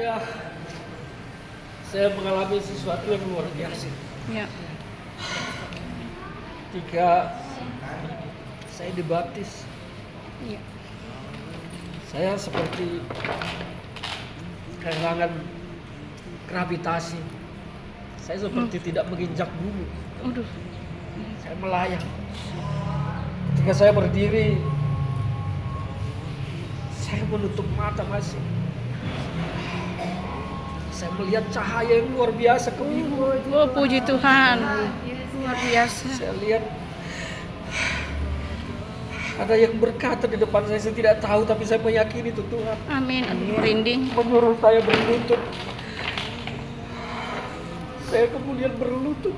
Ya, saya mengalami sesuatu yang luar biasa. Ya. Ketika saya dibaptis, Ya. saya seperti kehilangan gravitasi. Saya seperti tidak menginjak bumi. Aduh. Saya melayang. Ketika saya berdiri, saya menutup mata masih. Saya melihat cahaya yang luar biasa kebiruan. Oh, puji Tuhan. Luar biasa. Saya lihat ada yang berkata di depan saya tidak tahu, tapi saya meyakini itu Tuhan. Amin. Aduh, merinding. Menyuruh saya berlutut. Saya kemudian berlutut.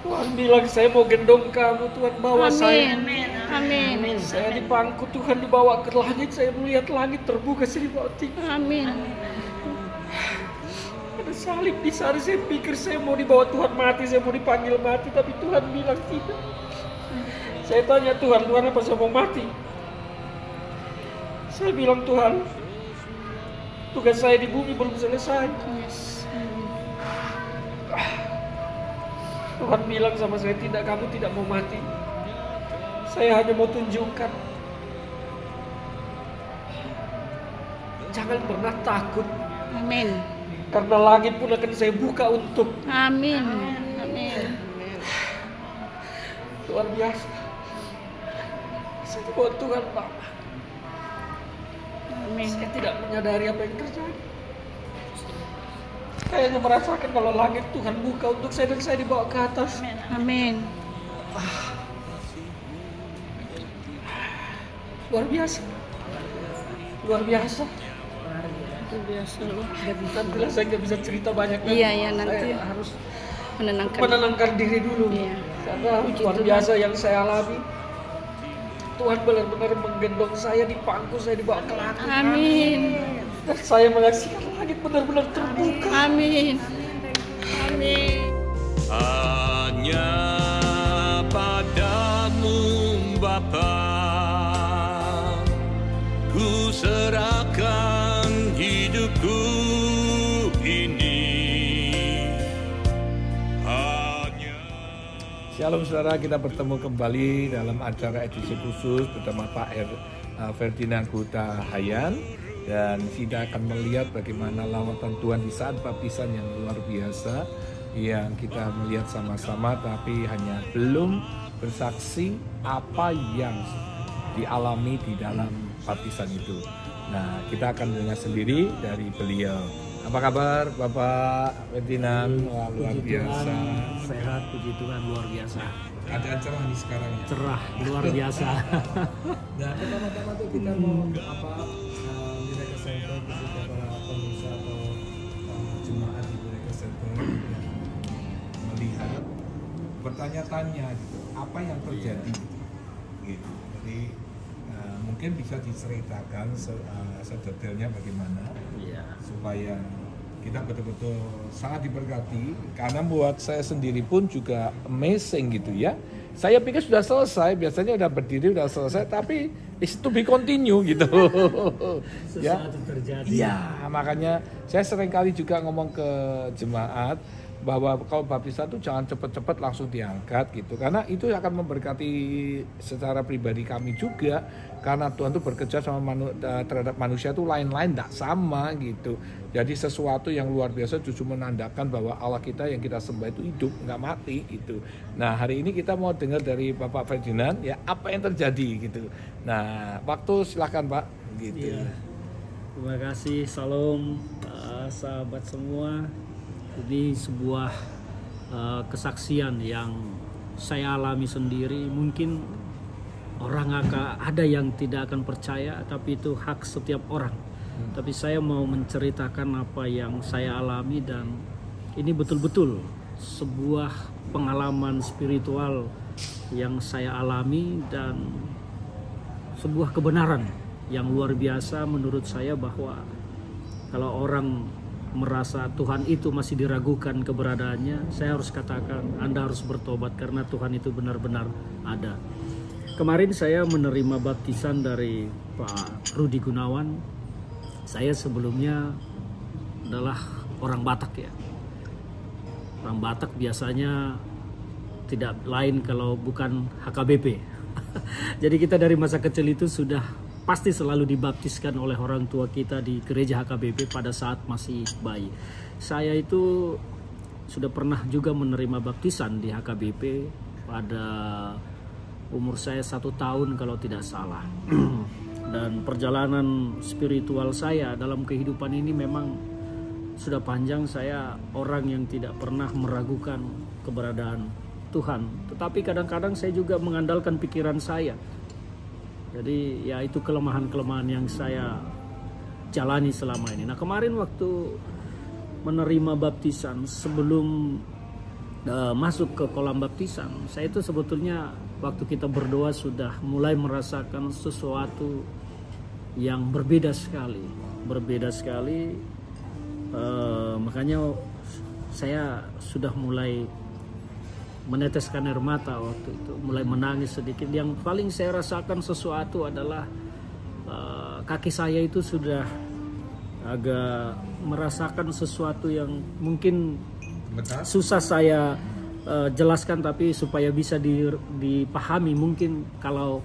Tuhan bilang, saya mau gendong kamu, Tuhan bawa saya. Amin. Saya dipangku, Tuhan dibawa ke langit. Saya melihat langit terbuka di bawah tinggi. Amin. Ada salib di sana. Saya pikir saya mau dibawa Tuhan mati, saya mau dipanggil mati, tapi Tuhan bilang tidak. Saya tanya Tuhan, Tuhan apa saya mau mati? Saya bilang, Tuhan, tugas saya di bumi belum selesai. Yes. Tuhan bilang sama saya, tidak, kamu tidak mau mati. Saya hanya mau tunjukkan. Jangan pernah takut. Amin. Karena langit pun akan saya buka untuk. Amin. Amin. Luar biasa. Saya dibawa Tuhan, Pak. Amin. Saya tidak menyadari apa yang terjadi. Saya hanya merasakan kalau langit Tuhan buka untuk saya dan saya dibawa ke atas. Amin. Luar biasa. Luar biasa. Luar biasa loh. Dan nantilah saya nggak bisa cerita banyak. Iya, nanti Saya harus menenangkan. diri dulu. Iya. Karena Puji luar Tuhan. biasa yang saya alami. Tuhan benar-benar menggendong saya di pangku, saya dibawa ke langit. Amin. Dan saya menyaksikan langit benar-benar terbuka. Amin. Amin. Hanya padamu Bapa, ku serahkan hidupku ini. Shalom saudara, kita bertemu kembali dalam acara edisi khusus bersama Pak Ferdinand Huta Hayan. Dan kita akan melihat bagaimana lawatan Tuhan di saat baptisan yang luar biasa, yang kita melihat sama-sama tapi hanya belum bersaksi apa yang dialami di dalam baptisan itu. Nah, kita akan dengar sendiri dari beliau. Apa kabar Bapak Ferdinand? Wah, luar biasa. Sehat, puji Tuhan, luar biasa. Keadaan cerah nih sekarang ya. Cerah, luar biasa. Nah, pertama-tama tuh kita mau Miracle Center ketika para pemirsa atau jemaat di Miracle Center melihat bertanya-tanya gitu, apa yang terjadi gitu. Jadi mungkin bisa diceritakan sedetailnya bagaimana supaya kita betul-betul sangat diberkati, karena buat saya sendiri pun juga amazing gitu ya. Saya pikir sudah selesai, biasanya udah berdiri udah selesai, tapi is to be continue gitu. Sesuatu terjadi. Ya, makanya saya sering kali juga ngomong ke jemaat bahwa kalau baptisan itu jangan cepat-cepat langsung diangkat gitu, karena itu akan memberkati secara pribadi kami juga, karena Tuhan tuh bekerja sama terhadap manusia tuh lain-lain, tidak sama gitu. Jadi sesuatu yang luar biasa justru menandakan bahwa Allah kita yang kita sembah itu hidup, nggak mati gitu. Nah, hari ini kita mau dengar dari Bapak Ferdinand ya apa yang terjadi gitu. Nah, waktu silakan Pak gitu. Ya. Terima kasih, salam sahabat semua. Ini sebuah kesaksian yang saya alami sendiri. Mungkin orang ada yang tidak akan percaya, tapi itu hak setiap orang. Tapi saya mau menceritakan apa yang saya alami, dan ini betul-betul sebuah pengalaman spiritual yang saya alami, dan sebuah kebenaran yang luar biasa menurut saya, bahwa kalau orang merasa Tuhan itu masih diragukan keberadaannya, saya harus katakan Anda harus bertobat, karena Tuhan itu benar-benar ada. Kemarin saya menerima baptisan dari Pak Rudi Gunawan. Saya sebelumnya adalah orang Batak ya. Orang Batak biasanya tidak lain kalau bukan HKBP. Jadi kita dari masa kecil itu sudah pasti selalu dibaptiskan oleh orang tua kita di gereja HKBP pada saat masih bayi. Saya itu sudah pernah juga menerima baptisan di HKBP pada umur saya 1 tahun kalau tidak salah. Dan perjalanan spiritual saya dalam kehidupan ini memang sudah panjang. Saya orang yang tidak pernah meragukan keberadaan Tuhan. Tetapi kadang-kadang saya juga mengandalkan pikiran saya. Jadi ya itu kelemahan-kelemahan yang saya jalani selama ini. Nah kemarin waktu menerima baptisan, sebelum masuk ke kolam baptisan, saya itu sebetulnya waktu kita berdoa sudah mulai merasakan sesuatu yang berbeda sekali. Makanya saya sudah mulai meneteskan air mata waktu itu, mulai menangis sedikit. Yang paling saya rasakan sesuatu adalah kaki saya itu sudah agak merasakan sesuatu yang mungkin susah saya jelaskan, tapi supaya bisa dipahami, mungkin kalau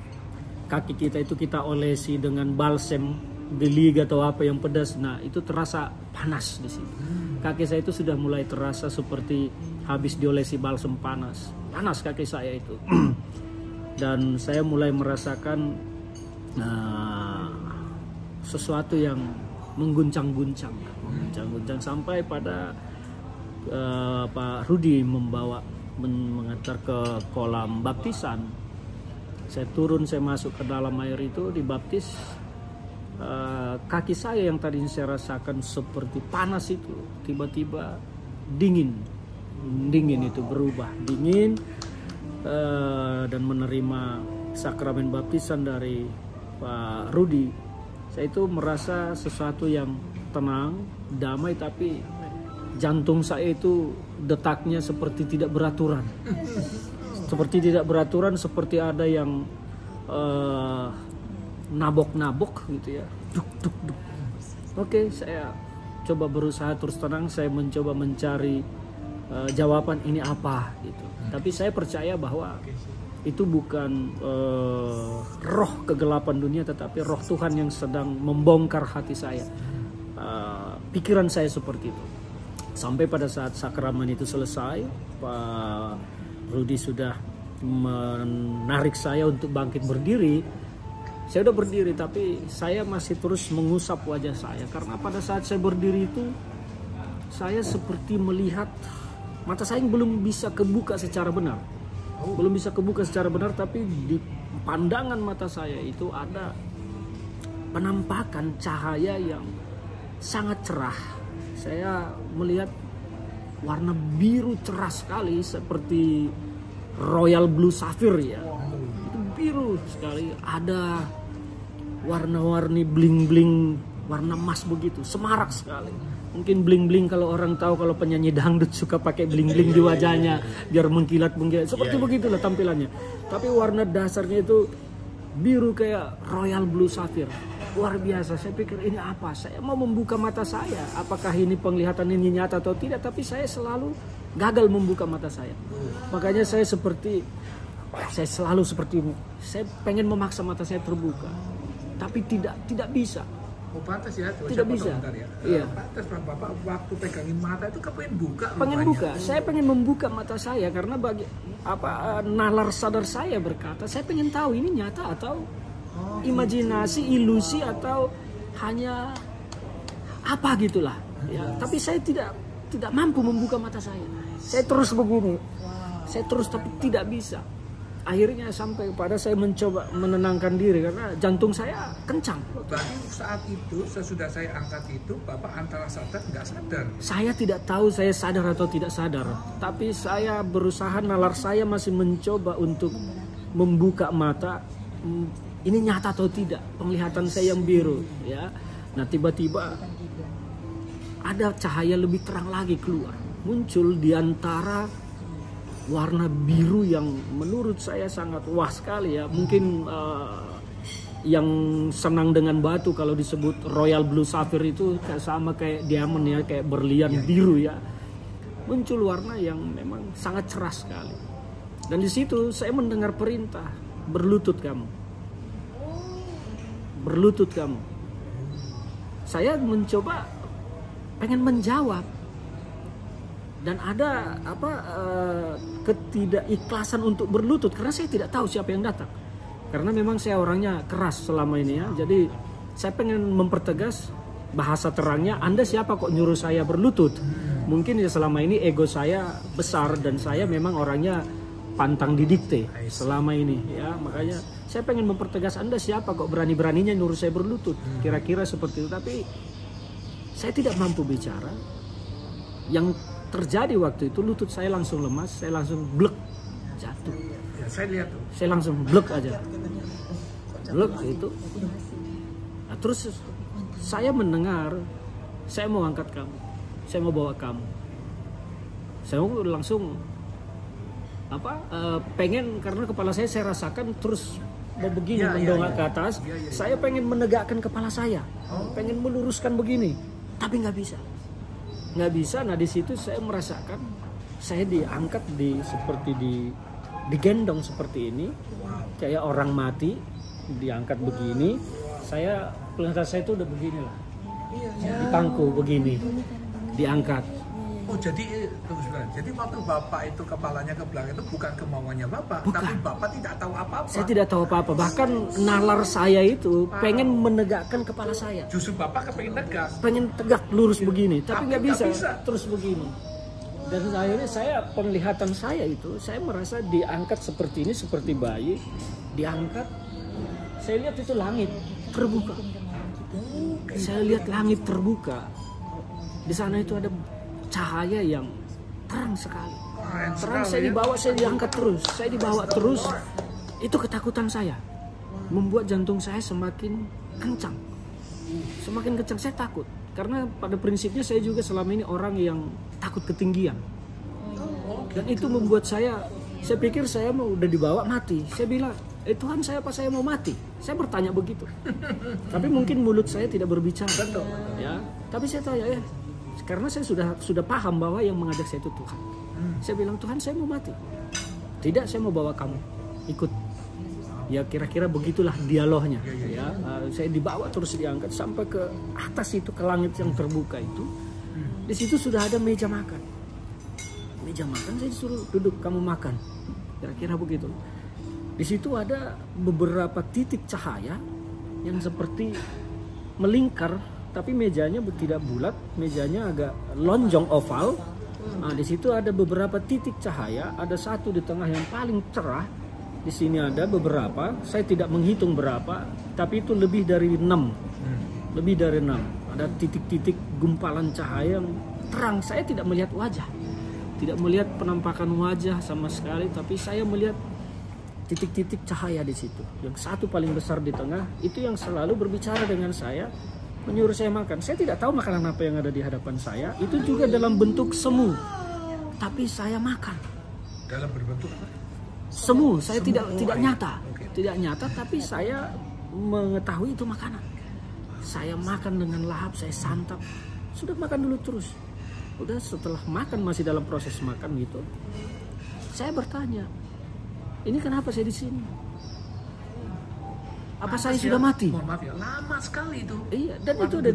kaki kita itu kita olesi dengan balsem gelig atau apa yang pedas, nah itu terasa panas di situ. Kaki saya itu sudah mulai terasa seperti habis diolesi balsem panas kaki saya itu. Dan saya mulai merasakan sesuatu yang mengguncang-guncang sampai pada Pak Rudi mengantar ke kolam baptisan. Saya turun, saya masuk ke dalam air itu, dibaptis. Kaki saya yang tadi saya rasakan seperti panas itu tiba-tiba dingin itu berubah dingin, dan menerima sakramen baptisan dari Pak Rudi. Saya itu merasa sesuatu yang tenang, damai, tapi jantung saya itu detaknya seperti tidak beraturan. Seperti ada yang nabok-nabok gitu ya. Duk. Oke, saya coba berusaha terus tenang, saya mencoba mencari jawaban ini apa gitu. Tapi saya percaya bahwa itu bukan roh kegelapan dunia, tetapi roh Tuhan yang sedang membongkar hati saya. Pikiran saya seperti itu. Sampai pada saat sakramen itu selesai, Pak Rudi sudah menarik saya untuk bangkit berdiri. Saya udah berdiri, tapi saya masih terus mengusap wajah saya. Karena pada saat saya berdiri itu, saya seperti melihat, mata saya belum bisa kebuka secara benar. Tapi di pandangan mata saya itu ada penampakan cahaya yang sangat cerah. Saya melihat warna biru cerah sekali, seperti royal blue sapphire ya. Itu biru sekali, ada warna-warni bling-bling, warna emas begitu, semarak sekali. Mungkin bling-bling kalau orang tahu, kalau penyanyi dangdut suka pakai bling-bling di wajahnya biar mengkilat. Seperti begitulah tampilannya. Tapi warna dasarnya itu biru kayak royal blue sapphire. Luar biasa. Saya pikir ini apa? Saya mau membuka mata saya. Apakah ini penglihatan ini nyata atau tidak? Tapi saya selalu gagal membuka mata saya. Makanya saya selalu seperti ini. Saya pengen memaksa mata saya terbuka, tapi tidak bisa. Oh pantas ya, tidak bisa. Ya. Iya. Pantas Bapak waktu pegangin mata itu pengen buka. Pengen buka. Saya pengen membuka mata saya karena nalar sadar saya berkata, saya pengen tahu ini nyata atau imajinasi, ilusi, atau hanya apa gitulah. Ya, tapi saya tidak mampu membuka mata saya. Saya terus begini. Saya terus tapi tidak bisa. Akhirnya sampai pada saya mencoba menenangkan diri karena jantung saya kencang. Berarti saat itu sesudah saya angkat itu Bapak antara sadar nggak sadar? Saya tidak tahu saya sadar atau tidak sadar. Tapi saya berusaha, nalar saya masih mencoba untuk membuka mata. Ini nyata atau tidak penglihatan saya yang biru ya. Nah tiba-tiba ada cahaya lebih terang lagi keluar, muncul di antara warna biru yang menurut saya sangat wah sekali ya. Mungkin yang senang dengan batu, kalau disebut Royal Blue Sapphire itu sama kayak diamond ya, kayak berlian biru ya. Muncul warna yang memang sangat cerah sekali. Dan di situ saya mendengar perintah, berlutut kamu. Berlutut kamu. Saya mencoba pengen menjawab. Dan ada ketidakikhlasan untuk berlutut karena saya tidak tahu siapa yang datang. Karena memang saya orangnya keras selama ini ya. Jadi saya pengen mempertegas bahasa terangnya, Anda siapa kok nyuruh saya berlutut? Mungkin ya selama ini ego saya besar dan saya memang orangnya pantang didikte selama ini ya. Makanya saya pengen mempertegas, Anda siapa kok berani-beraninya nyuruh saya berlutut? Kira-kira seperti itu. Tapi saya tidak mampu bicara. Yang terjadi waktu itu lutut saya langsung lemas, saya langsung blek jatuh. Ya, saya lihat tuh. Saya langsung blek aja. Blek itu. Nah, terus saya mendengar, saya mau angkat kamu, saya mau bawa kamu. Saya langsung pengen, karena kepala saya rasakan terus mau begini mendongak ke atas. Saya pengen menegakkan kepala saya, pengen meluruskan begini, tapi nggak bisa. Nggak bisa. Nah di situ saya merasakan saya diangkat seperti digendong seperti ini, kayak orang mati diangkat begini. Saya pelangkat saya itu udah beginilah, di pangku begini, diangkat. Oh jadi waktu Bapak itu kepalanya ke belakang itu bukan kemauannya Bapak, Bukan. tapi Bapak tidak tahu apa-apa. Saya tidak tahu apa-apa. Bahkan nalar saya itu pengen menegakkan kepala saya. Justru Bapak kepengen tegak. Pengen tegak lurus begini, tapi nggak bisa. bisa. Terus begini. Dan akhirnya penglihatan saya itu, saya merasa diangkat seperti ini, seperti bayi, diangkat. Saya lihat itu langit terbuka. Saya lihat langit terbuka. Di sana itu ada cahaya yang terang sekali. Terang, saya dibawa, saya diangkat terus, saya dibawa terus. Itu ketakutan saya, membuat jantung saya semakin kencang. Semakin kencang, saya takut. Karena pada prinsipnya saya juga selama ini orang yang takut ketinggian. Dan itu membuat saya pikir saya mau udah dibawa mati. Saya bilang, Tuhan saya apa saya mau mati? Saya bertanya begitu. Tapi mungkin mulut saya tidak berbicara. Ya, tapi saya tanya ya, karena saya sudah paham bahwa yang mengajak saya itu Tuhan. Saya bilang, Tuhan saya mau mati. Tidak, saya mau bawa kamu ikut. Ya kira-kira begitulah dialognya. Ya, saya dibawa terus diangkat sampai ke atas itu, ke langit yang terbuka itu. Di situ sudah ada meja makan. Meja makan, saya disuruh duduk, kamu makan. Kira-kira begitu. Di situ ada beberapa titik cahaya yang seperti melingkar, tapi mejanya tidak bulat, mejanya agak lonjong oval. Nah, di situ ada beberapa titik cahaya, ada satu di tengah yang paling cerah. Di sini ada beberapa, saya tidak menghitung berapa, tapi itu lebih dari 6. Lebih dari 6. Ada titik-titik gumpalan cahaya yang terang. Saya tidak melihat wajah. Tidak melihat penampakan wajah sama sekali, tapi saya melihat titik-titik cahaya di situ. Yang satu paling besar di tengah, itu yang selalu berbicara dengan saya, menyuruh saya makan. Saya tidak tahu makanan apa yang ada di hadapan saya. Itu juga dalam bentuk semu. Tapi saya makan. Dalam berbentuk apa? Semu. Saya tidak nyata. Tidak nyata, tapi saya mengetahui itu makanan. Saya makan dengan lahap, saya santap. Sudah makan dulu terus. Udah setelah makan, masih dalam proses makan gitu. Saya bertanya, ini kenapa saya di sini? Apa saya sudah mati? Mohon maaf ya, lama sekali itu. Iya, dan itu ada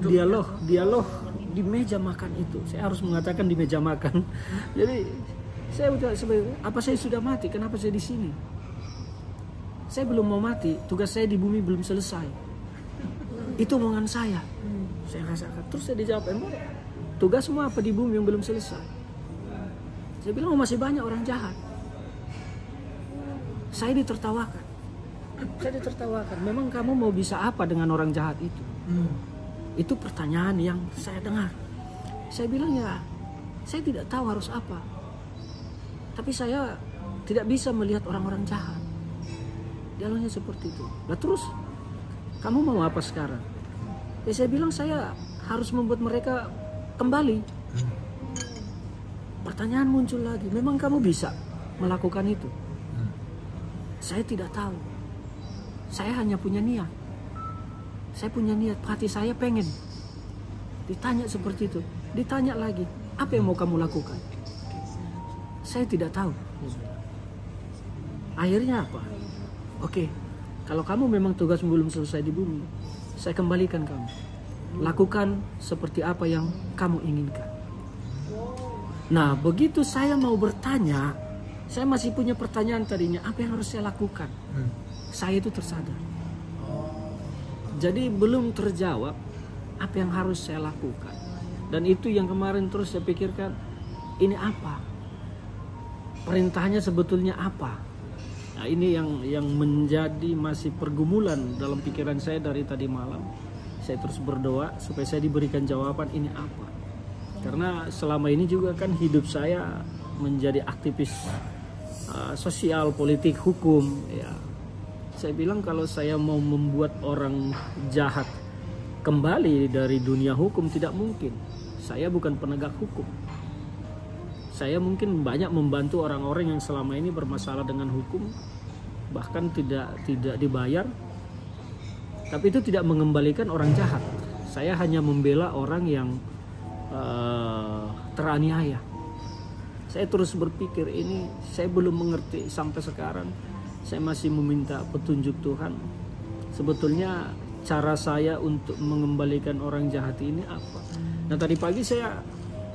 dialog di meja makan itu. Saya harus mengatakan di meja makan. Jadi saya udah sebenarnya, apa saya sudah mati? Kenapa saya di sini? Saya belum mau mati. Tugas saya di bumi belum selesai. Itu omongan saya. Saya rasakan. Terus saya dijawab, emang tugasmu apa di bumi yang belum selesai? Saya bilang, masih banyak orang jahat. Saya ditertawakan. Saya ditertawakan. Memang kamu mau bisa apa dengan orang jahat itu? Itu pertanyaan yang saya dengar. Saya bilang, ya saya tidak tahu harus apa. Tapi saya tidak bisa melihat orang-orang jahat. Dialognya seperti itu. Nah terus, kamu mau apa sekarang? Ya saya bilang, saya harus membuat mereka kembali. Pertanyaan muncul lagi, memang kamu bisa melakukan itu? Saya tidak tahu. Saya hanya punya niat. Saya punya niat, hati saya pengen. Ditanya seperti itu, ditanya lagi, apa yang mau kamu lakukan? Saya tidak tahu. Akhirnya apa? Oke, kalau kamu memang tugas belum selesai di bumi, saya kembalikan kamu. Lakukan seperti apa yang kamu inginkan. Nah, begitu saya mau bertanya, saya masih punya pertanyaan tadinya, apa yang harus saya lakukan? Saya itu tersadar. Jadi belum terjawab apa yang harus saya lakukan. Dan itu yang kemarin terus saya pikirkan, ini apa? Perintahnya sebetulnya apa? Nah, ini yang menjadi masih pergumulan dalam pikiran saya dari tadi malam. Saya terus berdoa supaya saya diberikan jawaban ini apa. Karena selama ini juga kan hidup saya menjadi aktivis sosial, politik, hukum. Ya, saya bilang kalau saya mau membuat orang jahat kembali dari dunia hukum tidak mungkin. Saya bukan penegak hukum. Saya mungkin banyak membantu orang-orang yang selama ini bermasalah dengan hukum, bahkan tidak dibayar. Tapi itu tidak mengembalikan orang jahat. Saya hanya membela orang yang teraniaya. Saya terus berpikir ini saya belum mengerti sampai sekarang. Saya masih meminta petunjuk Tuhan. Sebetulnya cara saya untuk mengembalikan orang jahat ini apa? Nah, tadi pagi saya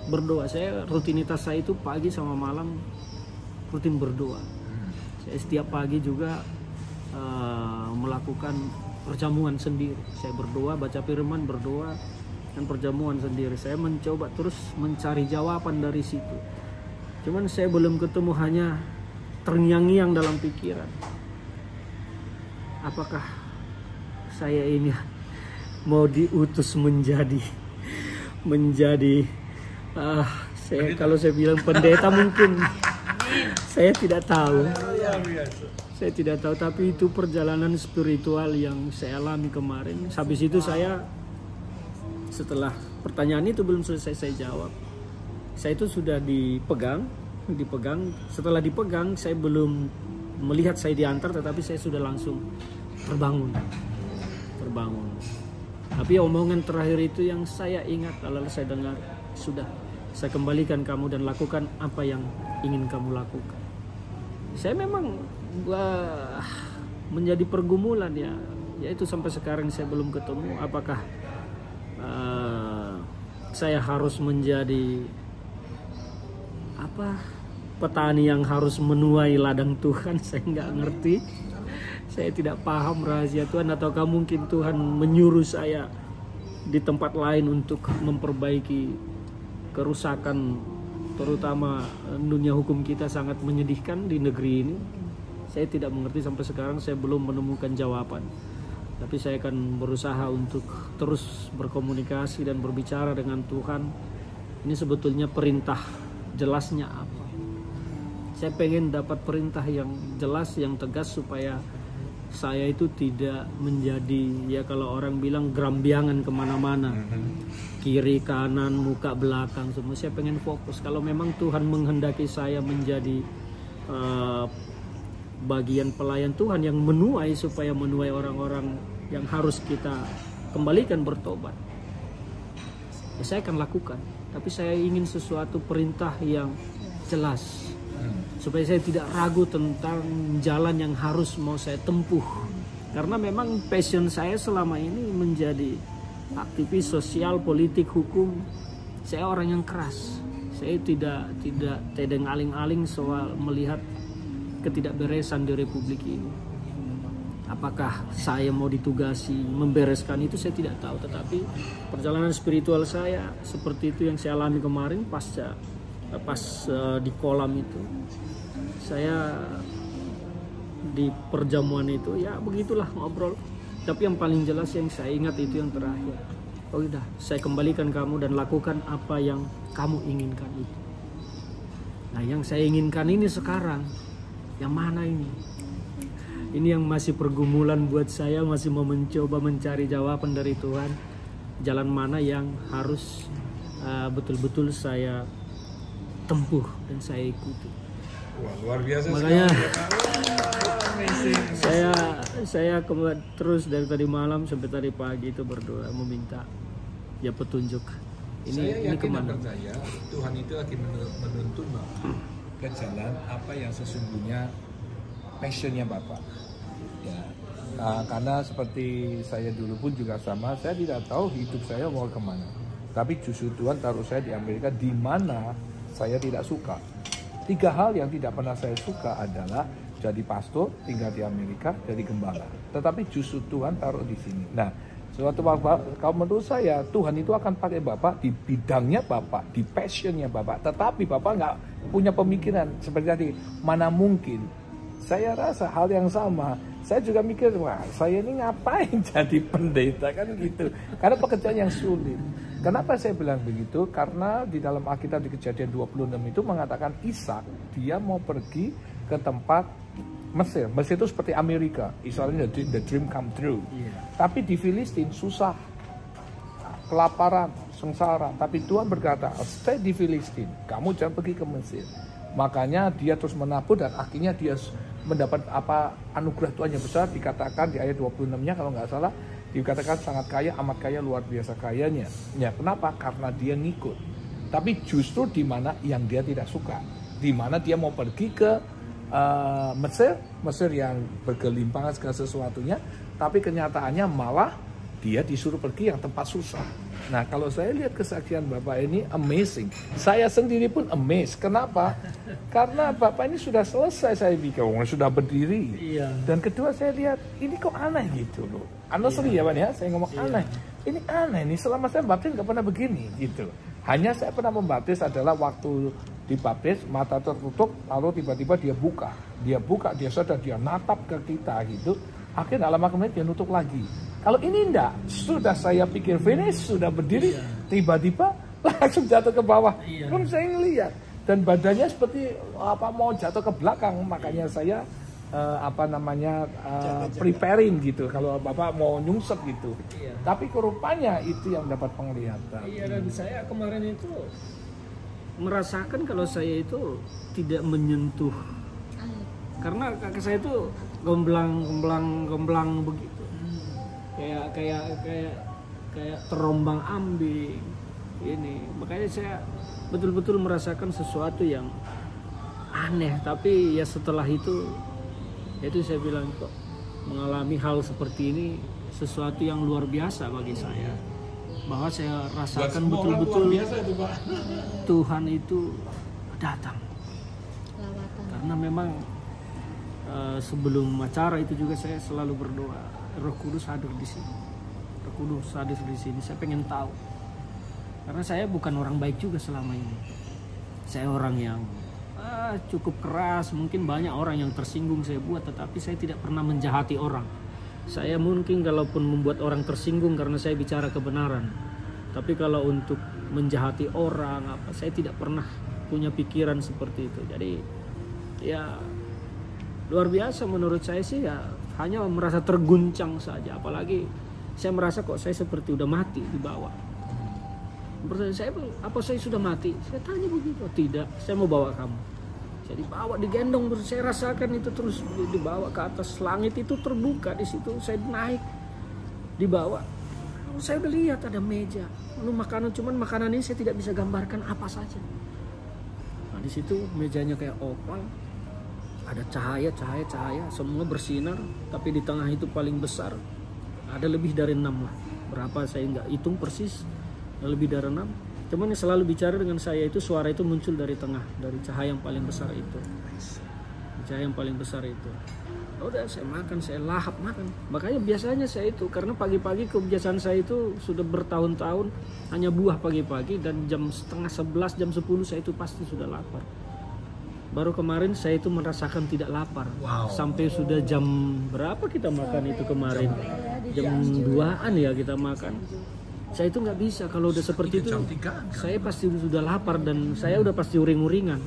berdoa. Saya rutinitas saya itu pagi sama malam rutin berdoa. Saya setiap pagi juga melakukan perjamuan sendiri. Saya berdoa, baca firman, berdoa, dan perjamuan sendiri. Saya mencoba terus mencari jawaban dari situ. Cuman saya belum ketemu, hanya terngiang-ngiang dalam pikiran. Apakah saya ini mau diutus menjadi kalau saya bilang pendeta mungkin saya tidak tahu. Saya tidak tahu, tapi itu perjalanan spiritual yang saya alami kemarin. Habis itu saya, setelah pertanyaan itu belum selesai saya jawab, saya itu sudah dipegang. Setelah dipegang, saya belum melihat saya diantar, tetapi saya sudah langsung terbangun. Tapi omongan terakhir itu yang saya ingat, lalu saya dengar, sudah, saya kembalikan kamu dan lakukan apa yang ingin kamu lakukan. Saya memang menjadi pergumulan ya, yaitu sampai sekarang saya belum ketemu apakah saya harus menjadi petani yang harus menuai ladang Tuhan. Saya nggak ngerti, saya tidak paham rahasia Tuhan, ataukah mungkin Tuhan menyuruh saya di tempat lain untuk memperbaiki kerusakan, terutama dunia hukum kita sangat menyedihkan di negeri ini. Saya tidak mengerti sampai sekarang, saya belum menemukan jawaban. Tapi saya akan berusaha untuk terus berkomunikasi dan berbicara dengan Tuhan. Ini sebetulnya perintah jelasnya apa? Saya pengen dapat perintah yang jelas, yang tegas, supaya saya itu tidak menjadi, ya kalau orang bilang, gerambiangan kemana-mana, kiri kanan, muka belakang, semua. Saya pengen fokus. Kalau memang Tuhan menghendaki saya menjadi bagian pelayan Tuhan yang menuai, supaya menuai orang-orang yang harus kita kembalikan bertobat, ya saya akan lakukan. Tapi saya ingin sesuatu perintah yang jelas, supaya saya tidak ragu tentang jalan yang harus mau saya tempuh. Karena memang passion saya selama ini menjadi aktivis sosial, politik, hukum. Saya orang yang keras. Saya tidak tedeng aling-aling soal melihat ketidakberesan di Republik ini. Apakah saya mau ditugasi membereskan itu, saya tidak tahu. Tetapi perjalanan spiritual saya seperti itu yang saya alami kemarin pas di kolam itu. Saya di perjamuan itu, ya begitulah ngobrol. Tapi yang paling jelas yang saya ingat itu yang terakhir. Oh udah, saya kembalikan kamu dan lakukan apa yang kamu inginkan itu. Nah, yang saya inginkan ini sekarang, yang mana ini? Ini yang masih pergumulan buat saya, masih mau mencoba mencari jawaban dari Tuhan. Jalan mana yang harus betul-betul saya tempuh dan saya ikuti. Wah, luar biasa makanya sekali. Saya terus dari tadi malam sampai tadi pagi itu berdoa meminta ya petunjuk. Saya Ini yakin dan kemana? percaya Tuhan itu lagi menuntun Bapak ke jalan apa yang sesungguhnya passionnya Bapak. Ya, karena seperti saya dulu pun juga sama, saya tidak tahu hidup saya mau kemana. Tapi justru Tuhan taruh saya di Amerika di mana saya tidak suka. 3 hal yang tidak pernah saya suka adalah jadi pastor, tinggal di Amerika, jadi gembala. Tetapi justru Tuhan taruh di sini. Nah, suatu Bapak, kalau menurut saya Tuhan itu akan pakai Bapak di bidangnya Bapak, di passionnya Bapak. Tetapi Bapak nggak punya pemikiran seperti tadi, mana mungkin. Saya rasa hal yang sama. Saya juga mikir, wah saya ini ngapain jadi pendeta kan gitu. Karena pekerjaan yang sulit. Kenapa saya bilang begitu? Karena di dalam Alkitab di Kejadian 26 itu mengatakan Ishak dia mau pergi ke tempat Mesir. Mesir itu seperti Amerika. Istilahnya the dream come true. Tapi di Filistin susah. Kelaparan, sengsara. Tapi Tuhan berkata, stay di Filistin. Kamu jangan pergi ke Mesir. Makanya dia terus menabur dan akhirnya dia mendapat anugerah Tuhan yang besar. Dikatakan di ayat 26-nya kalau nggak salah, dikatakan sangat kaya, amat kaya, luar biasa kayanya. Ya, kenapa? Karena dia ngikut. Tapi justru di mana yang dia tidak suka, di mana dia mau pergi ke Mesir yang bergelimpangan segala sesuatunya, tapi kenyataannya malah dia disuruh pergi yang tempat susah. Nah, kalau saya lihat kesaksian Bapak ini amazing. Saya sendiri pun amazed. Kenapa? Karena Bapak ini sudah selesai, saya pikir sudah berdiri. Dan kedua saya lihat ini kok aneh gitu loh. Honestly ya Pak ya, saya ngomong aneh. Ini aneh nih, selama saya baptis nggak pernah begini gitu. Hanya saya pernah membaptis adalah waktu dibaptis mata tertutup, lalu tiba-tiba dia buka, dia sadar, dia natap ke kita gitu. Akhirnya dalam kemudian dia nutup lagi. Kalau ini enggak, sudah saya pikir finish, sudah berdiri, tiba-tiba langsung jatuh ke bawah. Belum saya ngelihat dan badannya seperti mau jatuh ke belakang, makanya saya preparing gitu kalau Bapak mau nyungsep gitu. Tapi rupanya itu yang dapat penglihatan. Dan saya kemarin itu merasakan kalau saya itu tidak menyentuh, karena kaki saya itu gemblang begitu, kayak terombang ambing ini. Makanya saya betul-betul merasakan sesuatu yang aneh. Tapi ya setelah itu saya bilang kok mengalami hal seperti ini sesuatu yang luar biasa bagi saya, bahwa saya rasakan betul-betul Tuhan itu datang. Karena memang sebelum acara itu juga saya selalu berdoa, Roh Kudus hadir di sini. Roh Kudus hadir di sini. Saya pengen tahu. Karena saya bukan orang baik juga selama ini. Saya orang yang cukup keras. Mungkin banyak orang yang tersinggung saya buat, tetapi saya tidak pernah menjahati orang. Saya mungkin kalaupun membuat orang tersinggung karena saya bicara kebenaran. Tapi kalau untuk menjahati orang saya tidak pernah punya pikiran seperti itu. Jadi ya luar biasa menurut saya sih, ya hanya merasa terguncang saja. Apalagi saya merasa kok saya seperti udah mati di bawah. Pertanyaan saya, apa saya sudah mati? Saya tanya begitu. Oh, tidak, saya mau bawa kamu. Saya dibawa, digendong, saya rasakan itu terus dibawa ke atas. Langit itu terbuka di situ. Saya naik, dibawa. Saya udah lihat ada meja, lalu makanan, cuman makanan ini saya tidak bisa gambarkan apa saja. Nah, di situ mejanya kayak opal. Ada cahaya, semua bersinar, tapi di tengah itu paling besar ada lebih dari 6 lah. Berapa saya nggak hitung persis, lebih dari 6. Cuman yang selalu bicara dengan saya itu, suara itu muncul dari tengah, dari cahaya yang paling besar itu. Cahaya yang paling besar itu. Udah saya makan, saya lahap makan. Makanya biasanya saya itu, karena pagi-pagi kebiasaan saya itu sudah bertahun-tahun hanya buah pagi-pagi, dan jam 10:30, jam 10 saya itu pasti sudah lapar. Baru kemarin saya itu merasakan tidak lapar. Sampai sudah jam berapa kita makan itu kemarin? Jam 2-an ya kita makan. Saya itu nggak bisa kalau udah seperti itu. Saya pasti sudah lapar dan saya udah pasti uring-uringan.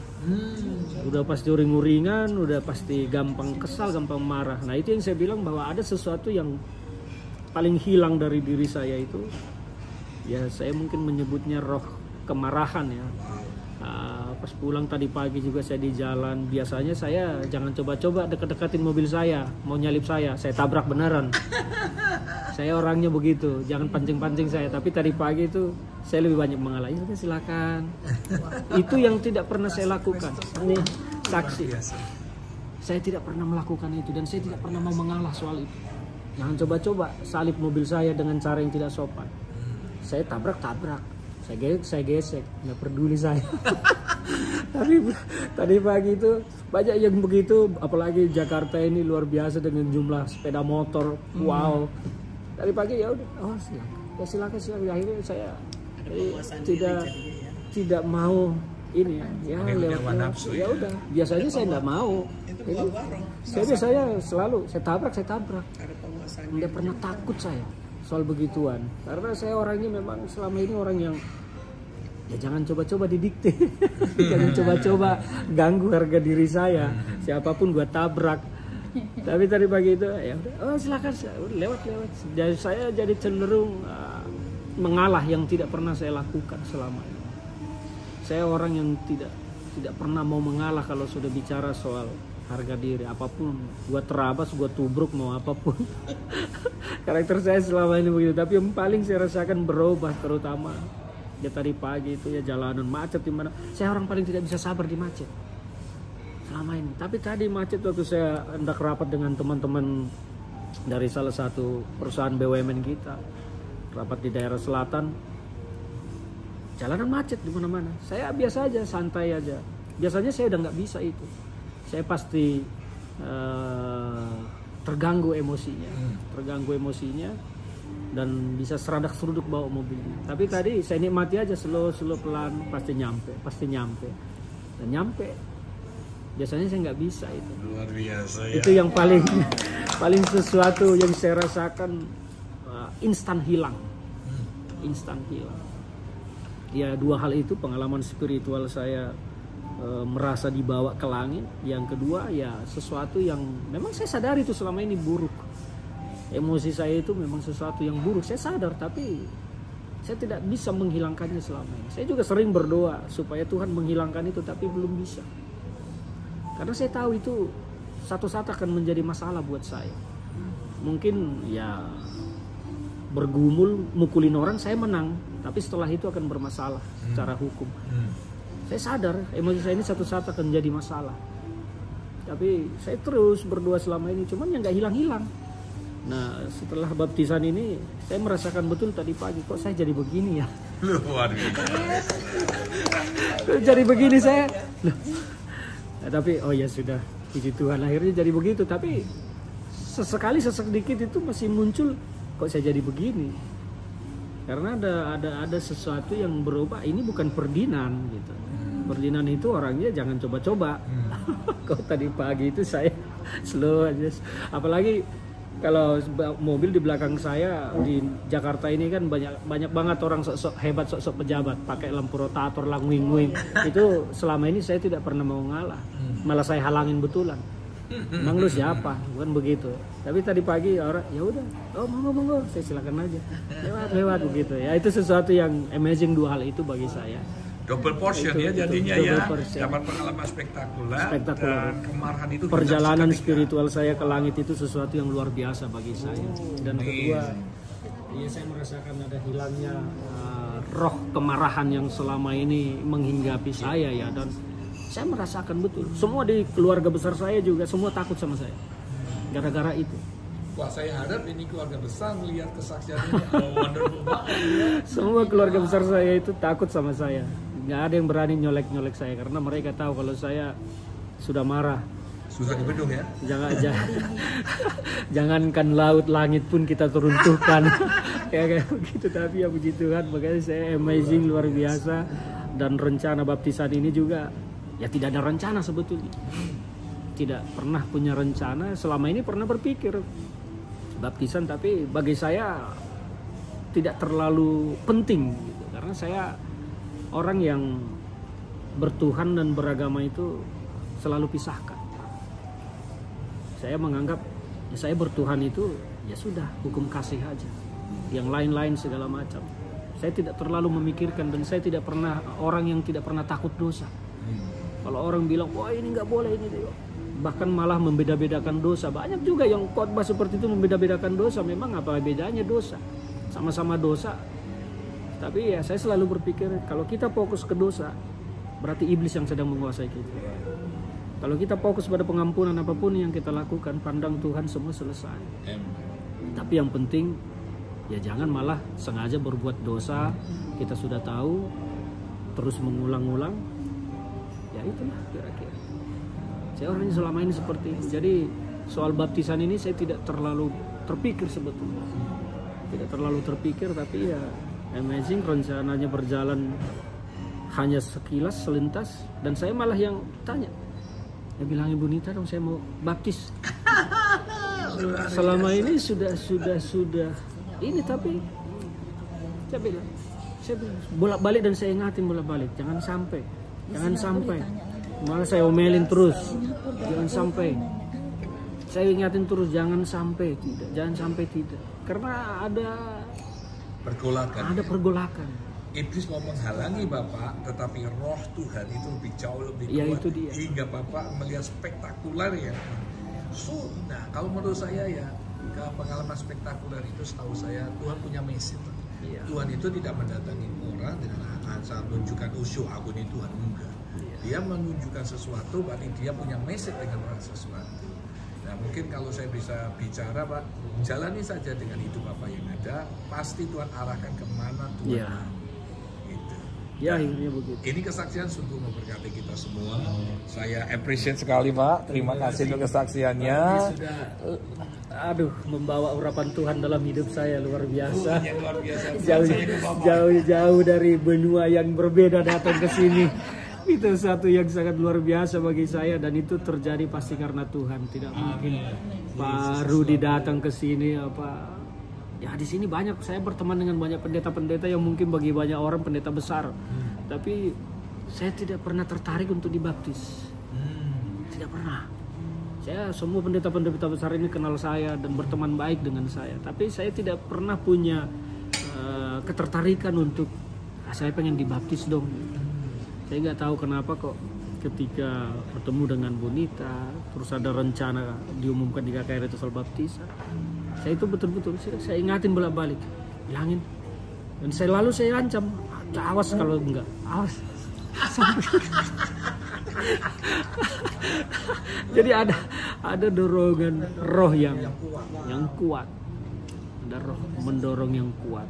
Udah pasti uring-uringan, udah pasti gampang kesal, gampang marah. Nah itu yang saya bilang bahwa ada sesuatu yang paling hilang dari diri saya itu. Ya saya mungkin menyebutnya roh kemarahan ya. Pas pulang tadi pagi juga saya di jalan, biasanya saya jangan coba-coba deket-deketin mobil saya, mau nyalip saya tabrak beneran. Saya orangnya begitu, jangan pancing-pancing saya. Tapi tadi pagi itu saya lebih banyak mengalah. Ya udah silakan. Itu yang tidak pernah saya lakukan. Ini saksi. Saya tidak pernah melakukan itu dan saya tidak pernah mau mengalah soal itu. Jangan coba-coba salip mobil saya dengan cara yang tidak sopan. Saya tabrak. Saya gesek, nggak peduli saya. Tapi tadi pagi itu banyak yang begitu, apalagi Jakarta ini luar biasa dengan jumlah sepeda motor. Wow. Tadi pagi ya udah, oh silakan. Akhirnya saya tidak mau ini ya lewat. Ya udah, biasanya saya nggak mau. Saya selalu saya tabrak. Nggak pernah takut saya soal begituan, karena saya orangnya memang selama ini orang yang ya jangan coba-coba didikte. Jangan coba-coba ganggu harga diri saya, siapapun gua tabrak. Tapi tadi pagi itu ya udah, oh silakan lewat. Jadi saya jadi cenderung mengalah yang tidak pernah saya lakukan selama ini. Saya orang yang tidak pernah mau mengalah kalau sudah bicara soal harga diri, apapun gua terabas, gua tubruk, mau apapun. Karakter saya selama ini begitu. Tapi yang paling saya rasakan berubah, terutama ya tadi pagi itu ya jalanan macet di mana. Saya orang paling tidak bisa sabar di macet selama ini. Tapi tadi macet waktu saya hendak rapat dengan teman-teman dari salah satu perusahaan BUMN kita, rapat di daerah selatan, jalanan macet di mana-mana. Saya biasa aja, santai aja. Biasanya saya udah nggak bisa itu. Saya pasti terganggu emosinya dan bisa seradak-seruduk bawa mobilnya. Tapi tadi saya nikmati aja, slow pelan, pasti nyampe dan nyampe. Biasanya saya nggak bisa itu. Luar biasa ya. Itu yang paling sesuatu yang saya rasakan instan hilang. Ya dua hal itu pengalaman spiritual saya, merasa dibawa ke langit. Yang kedua ya sesuatu yang memang saya sadari itu selama ini buruk. Emosi saya itu memang sesuatu yang buruk, saya sadar, tapi saya tidak bisa menghilangkannya selama ini. Saya juga sering berdoa supaya Tuhan menghilangkan itu, tapi belum bisa. Karena saya tahu itu satu saat akan menjadi masalah buat saya. Mungkin ya bergumul, mukulin orang saya menang, tapi setelah itu akan bermasalah secara hukum. Saya sadar emosi saya ini satu saat akan jadi masalah. Tapi saya terus berdoa selama ini, cuman yang nggak hilang-hilang. Nah setelah baptisan ini saya merasakan betul tadi pagi, kok saya jadi begini ya. Luar biasa. Jadi begini saya. Nah, tapi oh ya sudah, puji Tuhan akhirnya jadi begitu. Tapi sesekali sedikit itu masih muncul, kok saya jadi begini. Karena ada sesuatu yang berubah. Ini bukan Ferdinand gitu. Ferdinand itu orangnya jangan coba-coba. Kok tadi pagi itu saya slow aja. Apalagi kalau mobil di belakang saya di Jakarta ini kan banyak banget orang sok-sok hebat, sok-sok pejabat, pakai lampu rotator, langwing-wing. Itu selama ini saya tidak pernah mau ngalah. Malah saya halangin betulan. Emang lu siapa? Bukan begitu. Tapi tadi pagi orang ya udah, oh monggo, saya silakan aja. Lewat begitu ya. Itu sesuatu yang amazing, dua hal itu bagi saya. Double portion ya jadinya ya. Dapat pengalaman spektakuler. Dan kemarahan itu perjalanan spiritual saya ke langit itu sesuatu yang luar biasa bagi saya. Dan kedua, ya saya merasakan ada hilangnya roh kemarahan yang selama ini menghinggapi saya ya. Dan saya merasakan betul. Semua di keluarga besar saya juga semua takut sama saya. Gara-gara itu. Wah, saya harap ini keluarga besar melihat kesaksian ini. Wonderful banget ya. Semua keluarga besar saya itu takut sama saya. Nggak ada yang berani nyolek-nyolek saya karena mereka tahu kalau saya sudah marah. Susah di bedung ya. Jangankan laut, langit pun kita teruntuhkan. Kayak begitu. Tapi ya puji Tuhan, makanya saya amazing, luar biasa. Dan rencana baptisan ini juga ya tidak ada rencana sebetulnya. Tidak pernah punya rencana. Selama ini pernah berpikir baptisan, tapi bagi saya tidak terlalu penting gitu. Karena saya orang yang bertuhan dan beragama itu selalu pisahkan. Saya menganggap ya saya bertuhan itu ya sudah, hukum kasih aja. Yang lain-lain segala macam. Saya tidak terlalu memikirkan dan saya tidak pernah orang yang tidak pernah takut dosa. Kalau orang bilang, wah ini nggak boleh ini, bahkan malah membeda-bedakan dosa. Banyak juga yang khotbah seperti itu membeda-bedakan dosa. Memang apa bedanya dosa? Sama-sama dosa. Tapi ya saya selalu berpikir kalau kita fokus ke dosa, berarti iblis yang sedang menguasai kita. Kalau kita fokus pada pengampunan apapun yang kita lakukan, pandang Tuhan semua selesai. Tapi yang penting ya jangan malah sengaja berbuat dosa. Kita sudah tahu terus mengulang-ulang. Ya itulah kira-kira. Saya orangnya selama ini seperti itu. Jadi soal baptisan ini saya tidak terlalu terpikir sebetulnya. Tidak terlalu terpikir, tapi ya amazing, rencananya berjalan hanya sekilas, selintas. Dan saya malah yang tanya. Ya bilang Ibu Nita dong saya mau baptis. Selama ini sudah ini, tapi saya bilang bolak-balik, dan saya ingatin bolak-balik, jangan sampai. Malah saya omelin terus, jangan sampai. Saya ingatin terus, jangan sampai tidak. Karena ada pergolakan. Iblis mau menghalangi Bapak, tetapi roh Tuhan itu jauh lebih kuat. Ya, itu dia. Hingga Bapak melihat spektakuler ya. Nah kalau menurut saya ya, pengalaman spektakuler itu setahu saya Tuhan punya message. Iya. Tuhan itu tidak mendatangi orang dengan asal menunjukkan aku ini Tuhan, enggak. Iya. Dia menunjukkan sesuatu, berarti dia punya message dengan orang sesuatu. Nah mungkin kalau saya bisa bicara Pak, jalani saja dengan hidup apa yang ada, pasti Tuhan arahkan kemana Tuhan. Iya. Gitu. Ya akhirnya begitu. Ini kesaksian sungguh memberkati kita semua. Saya appreciate sekali Pak, terima kasih untuk kesaksiannya. Aduh, membawa urapan Tuhan dalam hidup saya luar biasa. Yang luar biasa. Jauh dari benua yang berbeda datang ke sini. Itu satu yang sangat luar biasa bagi saya, dan itu terjadi pasti karena Tuhan. Tidak mungkin Pak Rudi datang ke sini apa. Ya di sini banyak, saya berteman dengan banyak pendeta-pendeta yang mungkin bagi banyak orang pendeta besar. Tapi saya tidak pernah tertarik untuk dibaptis. Tidak pernah. Saya semua pendeta-pendeta besar ini kenal saya dan berteman baik dengan saya. Tapi saya tidak pernah punya ketertarikan untuk saya pengen dibaptis dong. Saya nggak tahu kenapa kok ketika bertemu dengan Bonita, terus ada rencana diumumkan di KKR itu soal baptisan. Saya itu betul-betul saya ingatin bolak-balik, bilangin. Dan saya ancam, awas kalau enggak, awas. Jadi ada dorongan roh yang kuat, ada roh mendorong yang kuat.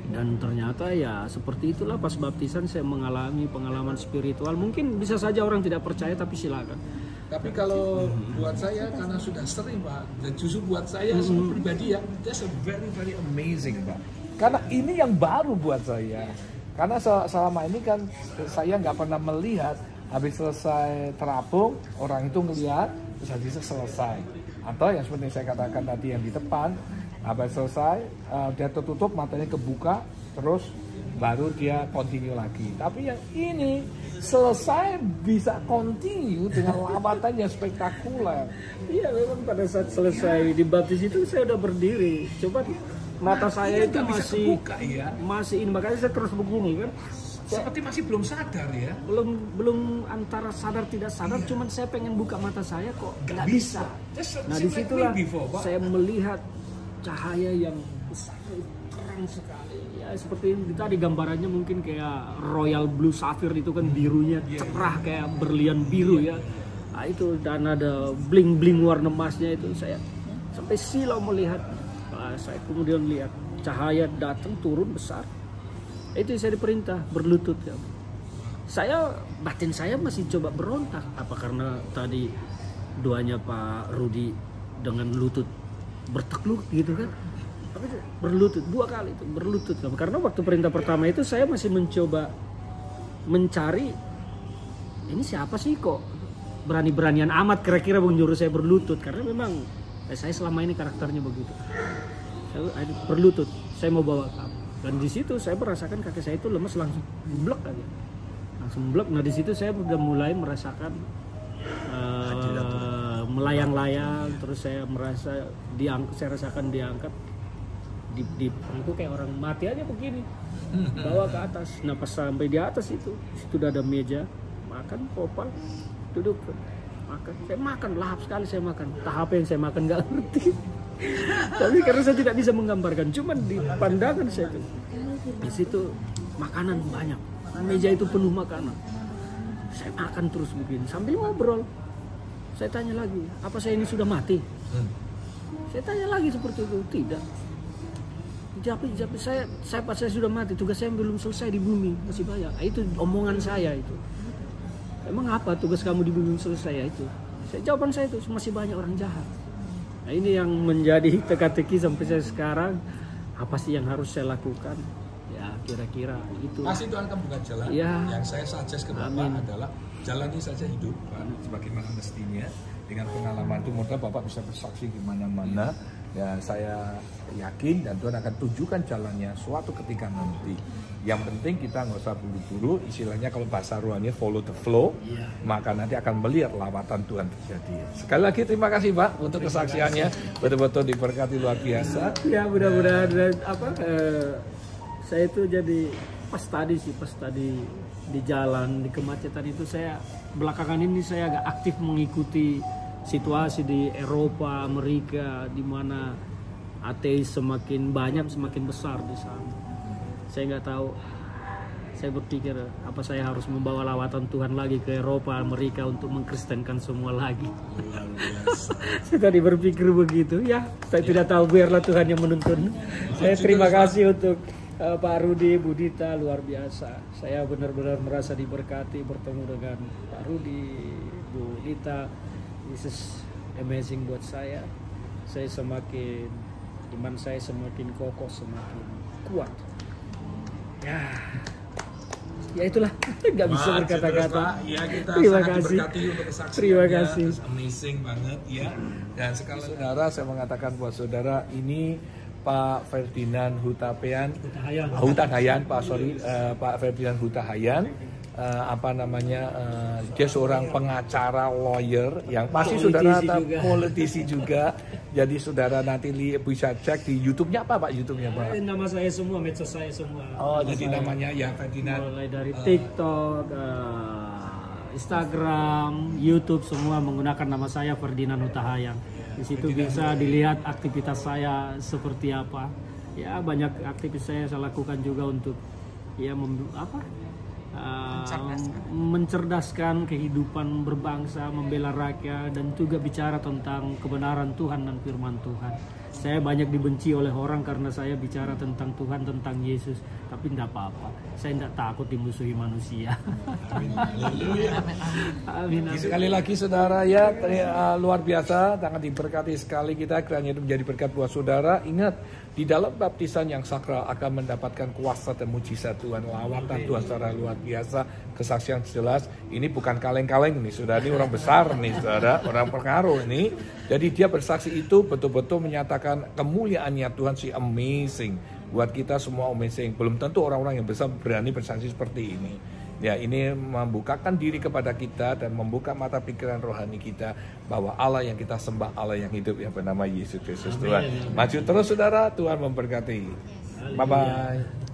Dan ternyata ya seperti itulah pas baptisan saya mengalami pengalaman spiritual. Mungkin bisa saja orang tidak percaya, tapi silakan. Tapi kalau buat saya karena sudah sering Pak, dan justru buat saya pribadi ya, that's a very very amazing Pak. Karena ini yang baru buat saya. Karena selama ini kan saya nggak pernah melihat habis selesai terapung orang itu ngelihat terus habis selesai. Atau yang seperti saya katakan tadi yang di depan, habis selesai dia tertutup, matanya kebuka, terus baru dia continue lagi. Tapi yang ini selesai bisa continue dengan lambatan yang spektakuler. Iya, memang pada saat selesai dibaptis itu saya udah berdiri. Coba mata saya itu masih ini, makanya saya terus begini kan. Seperti masih belum sadar ya. Belum antara sadar tidak sadar, cuman saya pengen buka mata saya kok nggak bisa. Nah disitulah saya melihat cahaya yang besar, terang sekali. Ya seperti ini tadi gambarannya mungkin kayak royal blue sapphire itu kan birunya cerah kayak berlian biru ya. Nah itu, dan ada bling-bling warna emasnya itu, saya sampai silau melihat. Saya kemudian lihat cahaya datang turun besar. Itu saya diperintah berlutut ya. Batin saya masih coba berontak. Apa karena tadi doanya Pak Rudi dengan lutut bertekluk gitu kan? Tapi berlutut 2 kali itu berlutut. Karena waktu perintah pertama itu saya masih mencoba mencari ini siapa sih kok berani-beranian amat kira-kira menyuruh saya berlutut, karena memang saya selama ini karakternya begitu. Saya berlutut, saya mau bawa kamu. Dan di situ saya merasakan kaki saya itu lemes, langsung blek aja. Langsung blek. Nah di situ saya udah mulai merasakan melayang-layang, terus saya merasa saya rasakan diangkat itu kayak orang mati aja begini, bawa ke atas. Nah pas sampai di atas itu udah ada meja, makan, popal, duduk, makan. Saya makan, lahap sekali saya makan. Tahap yang saya makan nggak ngerti. Tapi karena saya tidak bisa menggambarkan, cuma di pandangan saya itu, di situ makanan banyak, meja itu penuh makanan. Saya makan terus begini sambil ngobrol. Saya tanya lagi, apa saya ini sudah mati? Saya tanya lagi seperti itu, tidak. Tapi saya sudah mati, tugas saya belum selesai di bumi, masih banyak. Itu omongan saya itu. Emang apa tugas kamu di bumi selesai itu? Jawaban saya itu masih banyak orang jahat. Nah, ini yang menjadi teka-teki sampai saya sekarang. Apa sih yang harus saya lakukan? Ya kira-kira itu. Masih Tuhan akan buka jalan. Ya. Yang saya suggest ke Bapak adalah jalani saja hidup, Pak, sebagaimana mestinya. Dengan pengalaman itu, mudah Bapak bisa bersaksi di mana-mana. Ya, saya yakin dan Tuhan akan tunjukkan jalannya suatu ketika nanti. Yang penting kita nggak usah buru-buru, istilahnya kalau bahasa rohani follow the flow, maka nanti akan melihat lawatan Tuhan terjadi. Sekali lagi terima kasih Pak untuk kesaksiannya, betul-betul diberkati luar biasa. Ya mudah-mudahan saya itu jadi pas tadi di jalan di kemacetan itu, saya belakangan ini saya agak aktif mengikuti situasi di Eropa, Amerika, di mana ateis semakin banyak, semakin besar di sana. Saya nggak tahu, saya berpikir apa saya harus membawa lawatan Tuhan lagi ke Eropa, Amerika untuk mengkristenkan semua lagi. Saya tadi berpikir begitu, ya. Saya tidak tahu, biarlah Tuhan yang menuntun. Saya terima kasih untuk Pak Rudi, Bu Dita, luar biasa. Saya benar-benar merasa diberkati bertemu dengan Pak Rudi, Bu Dita. This is amazing buat saya. Saya semakin, iman saya semakin kokoh, semakin kuat. Ya itulah, nggak bisa berkata-kata. Ya, kita Terima sangat kasih. diberkati untuk kesaksiannya. Terima kasih. Amazing banget ya. Dan sekali saudara, saya mengatakan buat saudara ini Pak Ferdinand Hutahayan, Pak Ferdinand Hutahayan. Dia seorang pengacara, lawyer yang pasti saudara politisi juga. Jadi saudara nanti bisa cek di YouTube-nya apa Pak? YouTube-nya Pak? Nama saya semua, medsos saya semua. Oh, jadi namanya ya Ferdinand. Mulai dari TikTok, Instagram, YouTube, semua menggunakan nama saya Ferdinand Hutahayan. Di situ bisa dilihat aktivitas saya seperti apa. Ya, banyak aktivitas saya lakukan juga untuk mencerdaskan kehidupan berbangsa, membela rakyat, dan juga bicara tentang kebenaran Tuhan dan firman Tuhan. Saya banyak dibenci oleh orang karena saya bicara tentang Tuhan, tentang Yesus, tapi tidak apa-apa. Saya tidak takut dimusuhi manusia. Amin. Sekali lagi saudara ya, luar biasa, sangat diberkati sekali kita, kiranya itu menjadi berkat buat saudara. Ingat, di dalam baptisan yang sakral akan mendapatkan kuasa dan mujizat Tuhan, lawatan Tuhan secara luar biasa, kesaksian jelas. Ini bukan kaleng-kaleng nih, saudara, ini orang besar nih, saudara, orang pengaruh ini. Jadi dia bersaksi itu betul-betul menyatakan kemuliaannya Tuhan, si amazing. Buat kita semua amazing. Belum tentu orang-orang yang besar berani bersaksi seperti ini. Ya, ini membukakan diri kepada kita dan membuka mata pikiran rohani kita bahwa Allah yang kita sembah, Allah yang hidup, yang bernama Yesus Kristus Tuhan. Maju terus saudara, Tuhan memberkati. Bye-bye.